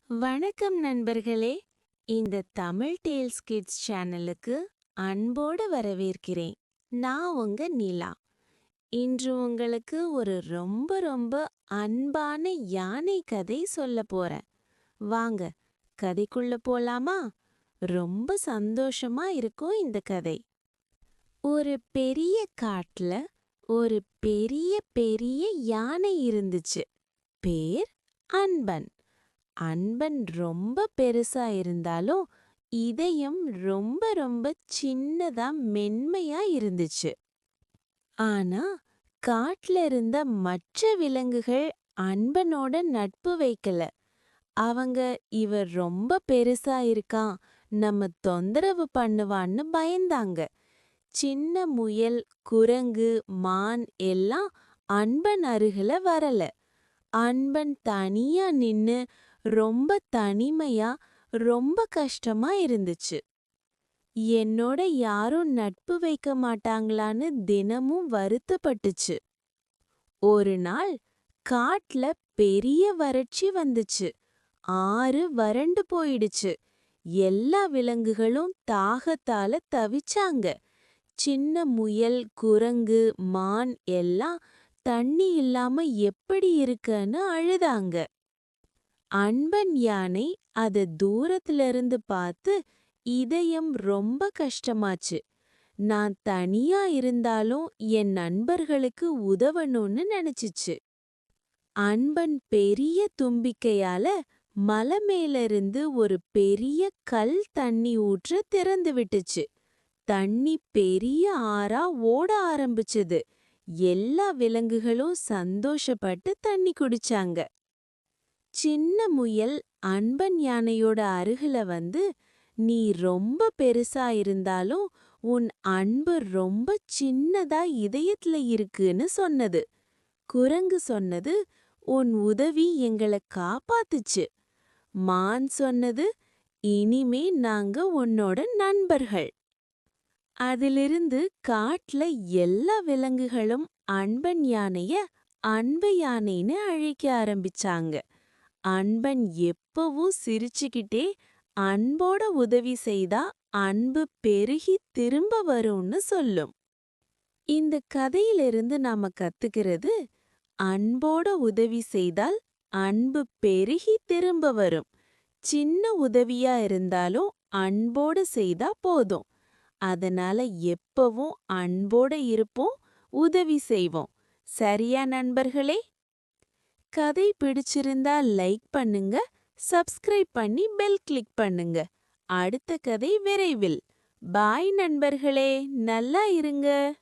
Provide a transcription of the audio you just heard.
வணக்கம் நண்பர்களே. இந்த தமிழ் டேல்ஸ் கிட்ஸ் சேனலுக்கு அன்போடு வரவேற்கிறேன். நான் உங்க நிலா. இன்று உங்களுக்கு ஒரு ரொம்ப ரொம்ப அன்பான யானை கதை சொல்ல போறேன். வாங்க கதைக்குள்ள போலாமா? ரொம்ப சந்தோஷமா இருக்கும் இந்த கதை. ஒரு பெரிய காட்டுல ஒரு பெரிய பெரிய யானை இருந்துச்சு. பேர் அன்பன். அன்பன் ரொம்ப பெருசா இருந்தாலும் இதயம் ரொம்ப ரொம்ப சின்னதா மென்மையா இருந்துச்சு. ஆனா காட்டுல இருந்த மற்ற விலங்குகள் அன்பனோட நட்பு வைக்கல. அவங்க இவர் ரொம்ப பெருசா இருக்கான், நம்ம தொந்தரவு பண்ணுவான்னு பயந்தாங்க. சின்ன முயல், குரங்கு, மான் எல்லாம் அன்பன் அருகில வரல. அன்பன் தனியா நின்னு ரொம்ப தனிமையா ரொம்ப கஷ்டமா இருந்துச்சு. என்னோட யாரும் நட்பு வைக்க மாட்டாங்களான்னு தினமும் வருத்தப்பட்டுச்சு. ஒரு நாள் காட்டுல பெரிய வறட்சி வந்துச்சு. ஆறு வறண்டு போயிடுச்சு. எல்லா விலங்குகளும் தாகத்தால தவிச்சாங்க. சின்ன முயல், குரங்கு, மான் எல்லாம் தண்ணி இல்லாம எப்படி இருக்குன்னு அழுதாங்க. அன்பன் யானை அத தூரத்துல இருந்து பார்த்து இதயம் ரொம்ப கஷ்டமாச்சு. நான் தனியா இருந்தாலும் என் நண்பர்களுக்கு உதவணும்னு நினைச்சுச்சு. அன்பன் பெரிய தும்பிக்கையால மலை மேல இருந்து ஒரு பெரிய கல் தண்ணி ஊற்ற திறந்து விட்டுச்சு. தண்ணி பெரிய ஆறா ஓட ஆரம்பிச்சது. எல்லா விலங்குகளும் சந்தோஷப்பட்டு தண்ணி குடிச்சாங்க. சின்ன முயல் அன்பன் யானையோட அருகில வந்து, நீ ரொம்ப பெருசா இருந்தாலும் உன் அன்பு ரொம்ப சின்னதா இதயத்துல இருக்குன்னு சொன்னது. குரங்கு சொன்னது, உன் உதவி எங்களை காப்பாத்துச்சு. மான் சொன்னது, இனிமே நாங்க உன்னோட நண்பர்கள். அதிலிருந்து காட்டுல எல்லா விலங்குகளும் அன்பன் யானைய அன்பு யானைன்னு அழைக்க ஆரம்பிச்சாங்க. அன்பன் எப்பவும் சிரிச்சுக்கிட்டே அன்போட உதவி செய்தா அன்பு பெருகி திரும்ப வரும்னு சொல்லும். இந்த கதையிலிருந்து நாம கத்துக்கிறது, அன்போட உதவி செய்தால் அன்பு பெருகி திரும்ப வரும். சின்ன உதவியா இருந்தாலும் அன்போட செய்தா போதும். அதனால எப்பவும் அன்போட இருப்போம், உதவி செய்வோம். சரியா நண்பர்களே? கதை பிடிச்சிருந்தா லைக் பண்ணுங்க, சப்ஸ்கிரைப் பண்ணி பெல் கிளிக் பண்ணுங்க. அடுத்த கதை விரைவில். பாய் நண்பர்களே, நல்லா இருங்க.